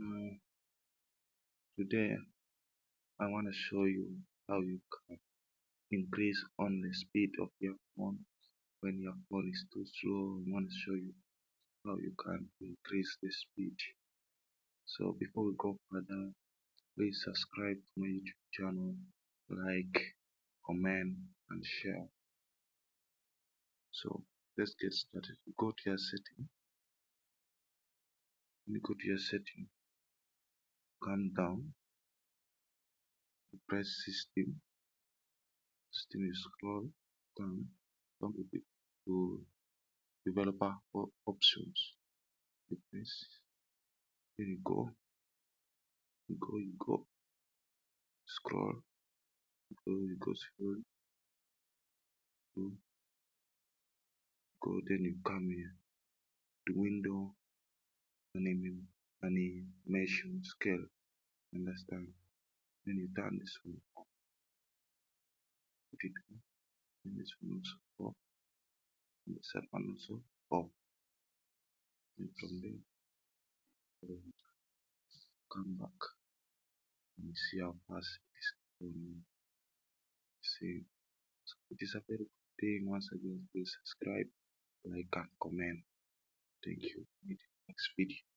Mm, Today I want to show you how you can increase on the speed of your phone when your phone is too slow. I want to show you how you can increase the speed. So before we go further, please subscribe to my YouTube channel, like, comment and share. So let's get started. Go to your setting. When you go to your setting, come down, press system. System, you scroll down, come to developer options. You press, then you go, scroll, scroll, go, then you come here to window animation scale. Understand? Then you turn this one off, put it on, and this one also off, and this one also off. And from there, come back and see how fast it is going. See, so it is a very good thing. Once again, please subscribe, like, and comment. Thank you. Meet you next video.